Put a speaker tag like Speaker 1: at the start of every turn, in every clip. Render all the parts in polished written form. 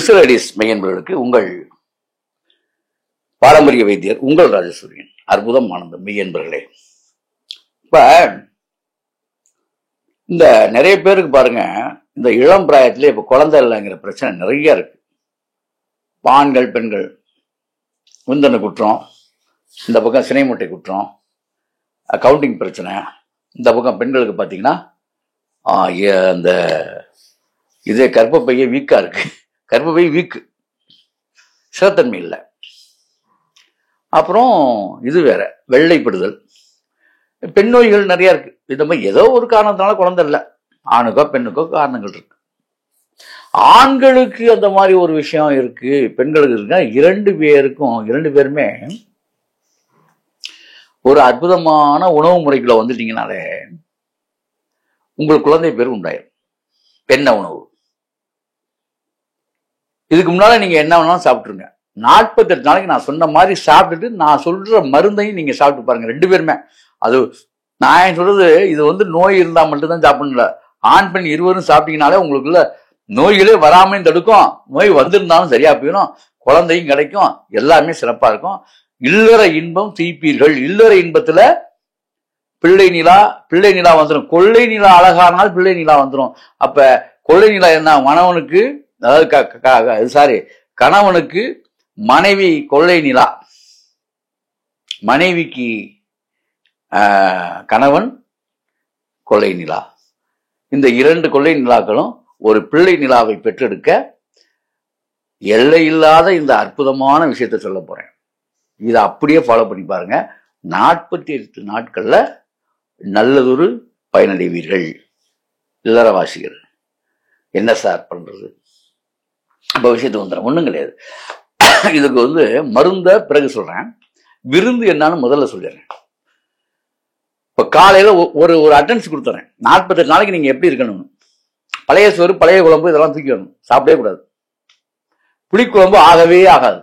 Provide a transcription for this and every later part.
Speaker 1: பிசிலடிஸ் மெய்யன்பர்களுக்கு உங்கள் பாரம்பரிய வைத்தியர் உங்கள் ராஜசூரியன். அற்புதம் ஆனந்தம் மெய்யன்பர்களே. இப்ப இந்த நிறைய பேருக்கு பாருங்க, இந்த இளம் பிராயத்திலே இப்ப குழந்தை இல்லைங்கிற பிரச்சனை நிறைய இருக்கு. ஆண்கள் பெண்கள் விந்தணு குற்றம், இந்த பக்கம் சினைமுட்டை குற்றம், கவுண்டிங் பிரச்சனை, இந்த பக்கம் பெண்களுக்கு பார்த்தீங்கன்னா அந்த இதே கர்ப்பப்பையே வீக்கா இருக்கு, கர்ப்பப்பை வீக்கு, சிறத்தன்மை இல்லை. அப்புறம் இது வேற வெள்ளைப்படுதல், பெண் நோய்கள் நிறைய இருக்கு. இந்த மாதிரி ஏதோ ஒரு காரணத்தினால குழந்தை இல்லை, ஆணுக்கோ பெண்ணுக்கோ காரணங்கள் இருக்கு. ஆண்களுக்கு அந்த மாதிரி ஒரு விஷயம் இருக்கு, பெண்களுக்கு இருக்கு. இரண்டு பேருமே ஒரு அற்புதமான உணவு முறைக்குள்ள வந்துட்டீங்கனாலே உங்களுக்கு குழந்தை பேர் உண்டாயிரும். பெண்ண உணவு இதுக்கு முன்னால நீங்க என்ன வேணாலும் சாப்பிட்டுருங்க. 48 நாளைக்கு நான் சொன்ன மாதிரி சாப்பிட்டுட்டு நான் சொல்ற மருந்தையும் நீங்க சாப்பிட்டு பாருங்க. ரெண்டு பேருமே, அது நான் சொல்றது இது நோய் இருந்தா மட்டும்தான் சாப்பிடணும்ல. ஆண் பெண் இருவரும் சாப்பிட்டீங்கனாலே உங்களுக்குள்ள நோய்களே வராமையும் தடுக்கும், நோய் வந்திருந்தாலும் சரியா போயிடும், குழந்தையும் கிடைக்கும், எல்லாமே சிறப்பா இருக்கும். இல்லற இன்பம் தீப்பீர்கள். இல்லற இன்பத்துல பிள்ளை நிலா வந்துடும். கொள்ளை நிலா அழகானால் பிள்ளை நிலா வந்துடும். அப்ப கொள்ளை நிலா என்ன, மணவனுக்கு அதாவது கணவனுக்கு மனைவி கொள்ளை நிலா, மனைவிக்கு கணவன் கொள்ளை நிலா. இந்த இரண்டு கொள்ளை நிலாக்களும் ஒரு பிள்ளை நிலாவை பெற்றெடுக்க எல்லை இல்லாத இந்த அற்புதமான விஷயத்தை சொல்ல போறேன். இதை அப்படியே ஃபாலோ பண்ணி பாருங்க. 48 நாட்கள்ல நல்லதொரு பயனடைவீர்கள். இல்லறவாசிகள் என்ன சார் பண்றது? இப்ப விஷயத்துக்கு வந்துடும், ஒண்ணும் கிடையாது. இதுக்கு மருந்த பிறகு சொல்றேன், விருந்து என்னன்னு முதல்ல சொல்லிடுறேன். இப்ப காலையில ஒரு அட்டென்ஸ் கொடுத்துறேன். 48 நாளைக்கு நீங்க எப்படி இருக்கணும்? பழைய சோறு பழைய குழம்பு இதெல்லாம் தூக்கி வரணும், சாப்பிடவே கூடாது. புளிக்குழம்பு ஆகவே ஆகாது,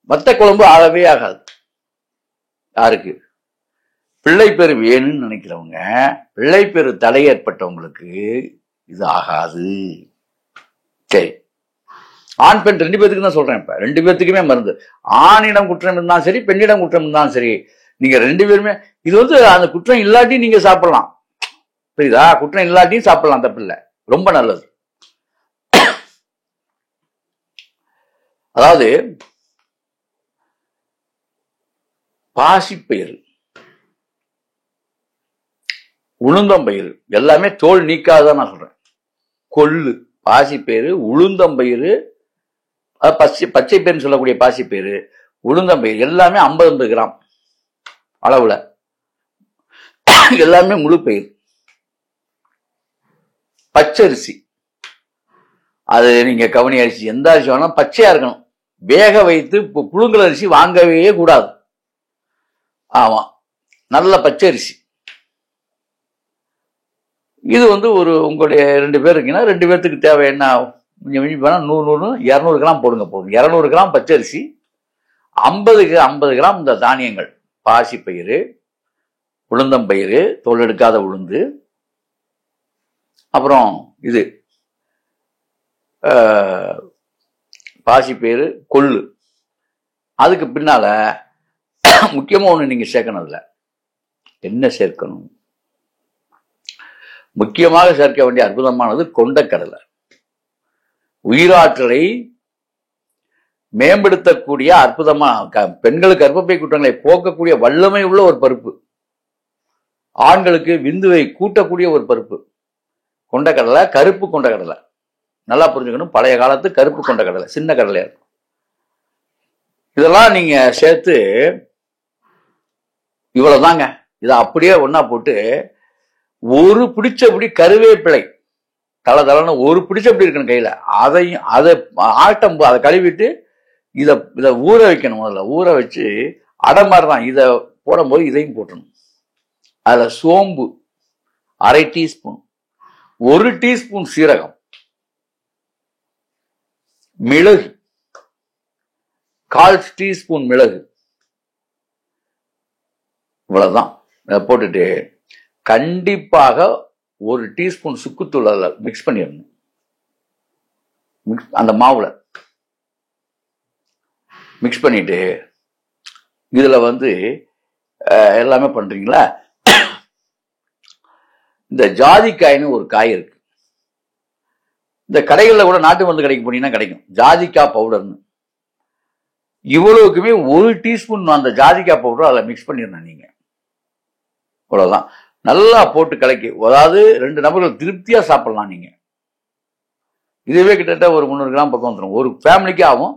Speaker 1: வத்த குழம்பு ஆகவே ஆகாது. யாருக்கு பிள்ளை பேரு வேணும்னு நினைக்கிறவங்க, பிள்ளை பேரு தடை ஏற்பட்டவங்களுக்கு இது ஆகாது. சரி, ஆண் பெண் ரெண்டு பேத்துக்கு தான் சொல்றேன். இப்ப ரெண்டு பேத்துக்குமே மருந்து. ஆணிடம் குற்றம் இருந்தாலும் சரி, பெண்ணிடம் குற்றம் இருந்தாலும் சரி, நீங்க ரெண்டு பேருமே இது அந்த குற்றம் இல்லாட்டி நீங்க சாப்பிடலாம். புரியுதா? குற்றம் இல்லாட்டியும் சாப்பிடலாம், தப்பில்லை, ரொம்ப நல்லது. அதாவது பாசிப்பயிறு, உளுந்தம்பயிறு எல்லாமே தோல் நீக்காதான் நான் சொல்றேன். கொள்ளு, பாசிப்பயிறு, உளுந்தம்பயிறு, பச்சை பயிர்னு சொல்லக்கூடிய பாசிப்பயிறு, உளுந்தம்பயிறு எல்லாமே 50 கிராம் அளவுல, எல்லாமே முழு பயிர். பச்சரிசி, அது நீங்க கவனி அரிசி, எந்த அரிசி வேணாலும் பச்சையா இருக்கணும். வேக வைத்து புழுங்கல் அரிசி வாங்கவே கூடாது. ஆமா, நல்ல பச்சரிசி. இது ஒரு உங்களுடைய 2 பேர் இருக்கீங்கன்னா 2 பேர்த்துக்கு தேவை என்ன, கொஞ்சம் 100 200 கிராம் போடுங்க. போதும். 200 கிராம் பச்சரிசி, 50 கிராம் இந்த தானியங்கள், பாசிப்பயிறு, உளுந்தம்பயிறு, தோல் எடுக்காத உளுந்து, அப்புறம் இது பாசிப்பயிறு, கொள்ளு. அதுக்கு பின்னால முக்கியமா ஒண்ணு நீங்க சேர்க்கணும். இல்ல என்ன சேர்க்கணும்? முக்கியமாக சேர்க்க வேண்டிய அற்புதமானது கொண்டக்கடலை. உயிராற்றலை மேம்படுத்தக்கூடிய அற்புதமா, பெண்களுக்கு கர்ப்பப்பை குற்றங்களை போக்கக்கூடிய வல்லமை உள்ள ஒரு பருப்பு, ஆண்களுக்கு விந்துவை கூட்டக்கூடிய ஒரு பருப்பு கொண்டக்கடலை. கருப்பு கொண்டக்கடலை, நல்லா புரிஞ்சுக்கணும். பழைய காலத்து கருப்பு கொண்டக்கடலை, சின்ன கடலையா இருக்கும். இதெல்லாம் நீங்க சேர்த்து இவ்வளவுதாங்க. இதை அப்படியே ஒன்னா போட்டு ஒரு பிடிச்சபடி கருவேப்பிலை, தளதளன்னு ஒரு பிடிச்சபடி இருக்கணும் கையில, அதை கழுவிட்டு இதை ஊற வைக்கணும். முதல்ல ஊற வச்சு அடை மாதிரி தான். இதை போடும்போது இதையும் போட்டணும். அதுல சோம்பு 1/2 டீஸ்பூன், 1 டீஸ்பூன் சீரகம், மிளகு 1/4 டீஸ்பூன் மிளகு, இவ்வளவுதான். போட்டுட்டு கண்டிப்பாக 1 டீஸ்பூன் சுக்குத்தூள் அதில் மிக்ஸ் பண்ணிடணும். அந்த மாவுல மிக்ஸ் பண்ணிட்டு இதுல வந்து எல்லாமே பண்றீங்களா. இந்த ஜாதிக்காய்னு ஒரு காய் இருக்கு. இந்த கடைகளில் கூட நாட்டு மருந்து கடைக்கு போனீங்கன்னா கிடைக்கும் ஜாதிக்காய் பவுடர்னு. இவ்வளவுக்குமே 1 டீஸ்பூன் அந்த ஜாதிக்காய் பவுடர் அதில் மிக்ஸ் பண்ணிடணும் நீங்க. அவ்வளவுதான். நல்லா போட்டு கலக்கி, அதாவது 2 நபர்கள் திருப்தியா சாப்பிடலாம் நீங்க. இதுவே கிட்டத்தட்ட ஒரு 300 கிராம் பக்கம் வந்துடும். ஒரு ஃபேமிலிக்கு ஆகும்.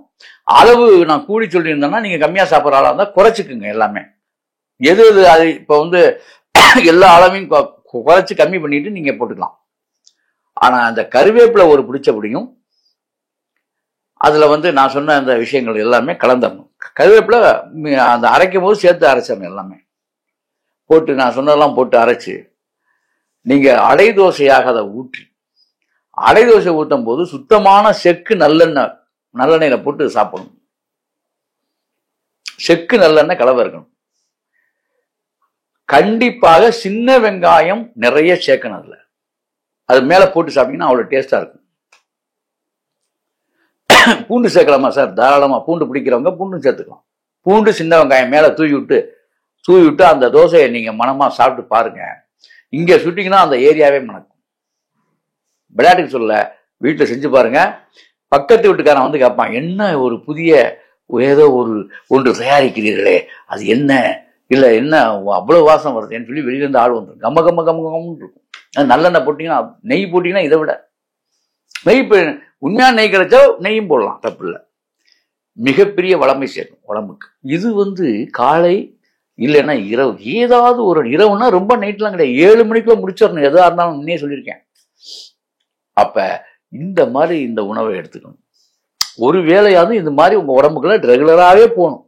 Speaker 1: அளவு நான் கூடி சொல்லியிருந்தேன்னா நீங்க கம்மியா சாப்பிட்ற ஆளா இருந்தா குறைச்சிக்குங்க எல்லாமே. எது அது இப்ப வந்து எல்லா அளவையும் குறைச்சு கம்மி பண்ணிட்டு நீங்க போட்டுக்கலாம். ஆனா அந்த கருவேப்பிலை ஒரு பிடிச்ச பிடிக்கும். அதுல வந்து நான் சொன்ன அந்த விஷயங்கள் எல்லாமே கலந்துடணும். கருவேப்பிலை அந்த அரைக்கும் போது சேர்த்து அரைச்சணும் எல்லாமே போட்டு, நான் சொன்னதெல்லாம் போட்டு அரைச்சு நீங்க அடை தோசையாக அதை ஊற்றி, அடை தோசை ஊற்றும் போது சுத்தமான செக்கு நல்லெண்ணெயில போட்டு சாப்பிடணும். செக்கு நல்லெண்ணெய் கலவை இருக்கணும். கண்டிப்பாக சின்ன வெங்காயம் நிறைய சேர்க்கணும். அதுல அது மேல போட்டு சாப்பிட்டீங்கன்னா அவ்வளவு டேஸ்டா இருக்கும். பூண்டு சேர்க்கலாமா சார்? தாராளமா. பூண்டு பிடிக்கிறவங்க பூண்டு சேர்த்துக்கலாம். பூண்டு சின்ன வெங்காயம் மேல தூவி விட்டு அந்த தோசையை நீங்க மனமா சாப்பிட்டு பாருங்க. இங்க சுட்டிங்கன்னா அந்த ஏரியாவே மணக்கும். விளையாட்டுக்கு சொல்ல, வீட்டுல செஞ்சு பாருங்க. பக்கத்து வீட்டுக்காரன் வந்து கேட்பான், என்ன ஒரு புதிய ஏதோ ஒன்று தயாரிக்கிறீர்களே, அது என்ன? இல்ல என்ன அவ்வளவு வாசம் வருதுன்னு சொல்லி வெளியில இருந்து ஆள் வந்துடும். கம்ம கம்ம கம்ம கம்மன்னு இருக்கும். நல்லெண்ணெய் போட்டீங்கன்னா, நெய் போட்டீங்கன்னா இதை விட நெய், உண்மையான நெய் கிடைச்சா நெய்யும் போடலாம், தப்பு இல்லை. மிகப்பெரிய வளமை சேர்க்கும் உடம்புக்கு. இது வந்து காலை இல்லைன்னா இரவு, ஏதாவது ஒரு இரவுனா ரொம்ப நைட்லாம் கிடையாது, 7 மணிக்குள்ள முடிச்சிடணும். எதா இருந்தாலும் முன்னே சொல்லியிருக்கேன். அப்ப இந்த மாதிரி இந்த உணவை எடுத்துக்கணும். ஒரு வேளையாவது இந்த மாதிரி உங்க உடம்புக்குள்ள ரெகுலராகவே போகணும்.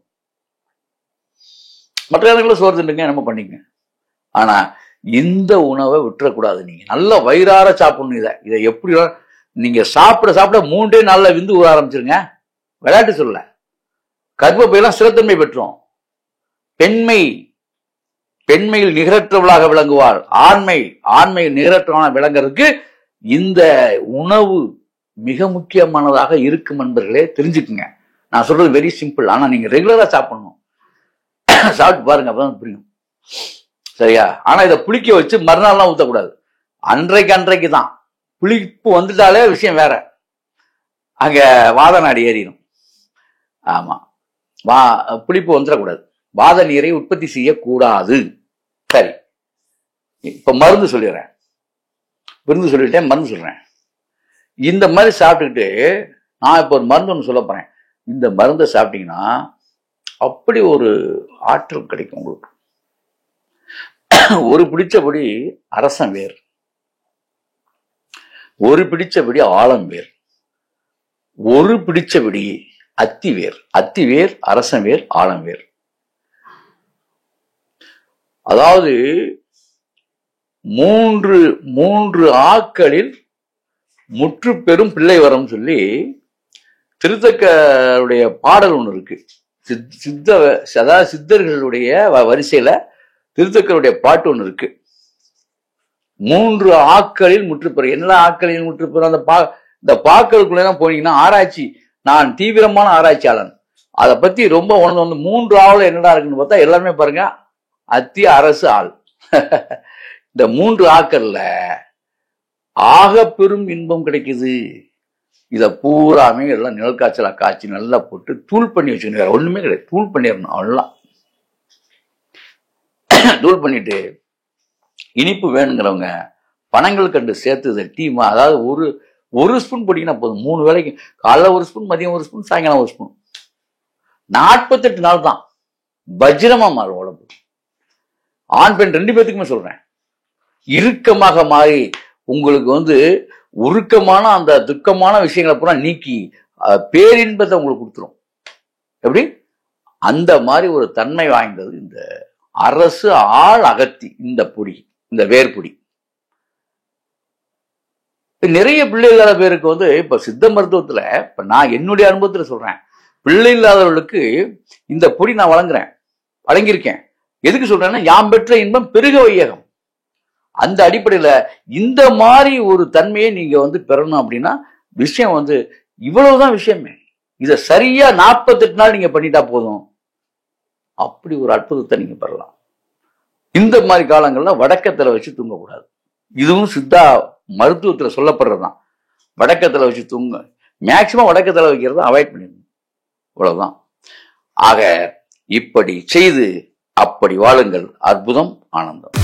Speaker 1: மற்ற இடங்களில் சோறு தின்னுங்க, என்னமோ பண்ணிங்க. ஆனா இந்த உணவை விட்டுறக்கூடாது. நீங்க நல்ல வயிறார சாப்பிடணும். இதை எப்படி நீங்க சாப்பிட 3 நாள்ல விந்து ஊற ஆரம்பிச்சிருங்க. விளையாட்டு சொல்ல, கர்ப்பப்பையெல்லாம் ஸ்திரத்தன்மை பெற்றோம். பெண்மையில் நிகரற்றவளாக விளங்குவாள். ஆண்மையில் நிகரற்றவளாக விளங்குறதுக்கு இந்த உணவு மிக முக்கியமானதாக இருக்கும் என்பர்களே, தெரிஞ்சுக்குங்க. நான் சொல்றது வெரி சிம்பிள். ஆனா நீங்க ரெகுலரா சாப்பிடணும். சாப்பிட்டு பாருங்க, அப்பதான் புரியும். சரியா? ஆனா இதை புளிக்க வச்சு மறுநாள்லாம் ஊத்தக்கூடாது. அன்றைக்கு தான். புளிப்பு வந்துட்டாலே விஷயம் வேற. அங்க வாத நாடி ஏறிடும். ஆமா, புளிப்பு வந்துடக்கூடாது. வாத நீரை உற்பத்தி செய்யக்கூடாது. சரி, இப்ப மருந்து சொல்லிடுறேன். விருந்து சொல்லிட்டேன், மருந்து சொல்றேன். இந்த மாதிரி சாப்பிட்டுக்கிட்டு நான் இப்ப ஒரு மருந்து ஒன்று சொல்ல போறேன். இந்த மருந்தை சாப்பிட்டீங்கன்னா அப்படி ஒரு ஆற்றல் கிடைக்கும் உங்களுக்கு. ஒரு பிடிச்சபடி அரசன் வேர், ஒரு பிடிச்சபடி ஆலம் வேர், ஒரு பிடிச்சபடி அத்தி வேர், அரசன் வேர், ஆலம் வேர். அதாவது மூன்று ஆக்களில் முற்று பெரும் பிள்ளை வரம் சொல்லி திருத்தக்கருடைய பாடல் ஒண்ணு இருக்கு. சித்தர்களுடைய வரிசையில திருத்தக்கருடைய பாட்டு ஒண்ணு இருக்கு. 3 ஆக்களில் முற்றுப்பெறும். என்ன ஆக்களில் முற்றுப்பெறும்? இந்த பாக்களுக்குள்ளதான் போனீங்கன்னா ஆராய்ச்சி, நான் தீவிரமான ஆராய்ச்சியாளன், அதை பத்தி ரொம்ப உணர்ந்து வந்து 3 ஆவல என்னடா இருக்குன்னு பார்த்தா எல்லாமே பாருங்க அத்தி, அரசு, ஆள். இந்த 3 ஆக்கள்ல ஆக பெரும் இன்பம் கிடைக்குது. இத பூராமே எல்லாம் நிழல் காய்ச்சலா காய்ச்சி நல்லா போட்டு தூள் பண்ணி வச்சுக்கணும். வேற ஒண்ணுமே கிடையாது, தூள் பண்ணிடணும். அவ்வளவுதான். தூள் பண்ணிட்டு இனிப்பு வேணுங்கிறவங்க பனங்கள் கண்டு சேர்த்து டீமா, அதாவது ஒரு ஸ்பூன் போட்டீங்கன்னா போதும். 3 வேளைக்கு, காலைல 1 ஸ்பூன், மதியம் 1 ஸ்பூன், சாயங்காலம் 1 ஸ்பூன். 48 நாள் தான் வஜ்ரமா மாறும் உடம்பு. ஆண் பெண் 2 பேத்துக்குமே சொல்றேன். இறுக்கமாக மாறி உங்களுக்கு வந்து உருக்கமான அந்த துக்கமான விஷயங்களை பூரா நீக்கி பேரின்பத்தை உங்களுக்கு கொடுத்துரும். எப்படி? அந்த மாதிரி ஒரு தன்மை வாய்ந்தது இந்த அரசு, ஆள், அகத்தி, இந்த பொடி, இந்த வேர்பொடி. நிறைய பிள்ளை இல்லாத பேருக்கு வந்து இப்ப சித்த மருத்துவத்துல, இப்ப நான் என்னுடைய அனுபவத்துல சொல்றேன், பிள்ளை இல்லாதவர்களுக்கு இந்த பொடி நான் வழங்கியிருக்கேன். எதுக்கு சொல்றேன்னா, யாம் பெற்ற இன்பம் பெருக வையகம். அந்த அடிப்படையில இந்த மாதிரி ஒரு தன்மையை நீங்க வந்து பெறணும் அப்படின்னா விஷயம் வந்து இவ்வளவுதான் விஷயமே. இதை சரியா 48 நாள் நீங்க பண்ணிட்டா போதும், அப்படி ஒரு அற்புதத்தை நீங்க பெறலாம். இந்த மாதிரி காலங்கள்ல வடக்கத்துல வச்சு தூங்கக்கூடாது. இதுவும் சித்தா மருத்துவத்துல சொல்லப்படுறதுதான். வடக்கத்துல வச்சு தூங்க, மேக்சிமம் வடக்கத்துல வைக்கிறத அவாய்ட் பண்ணிடணும். இவ்வளவுதான். ஆக இப்படி செய்து அப்படி வாழுங்கள். அற்புதம், ஆனந்தம்.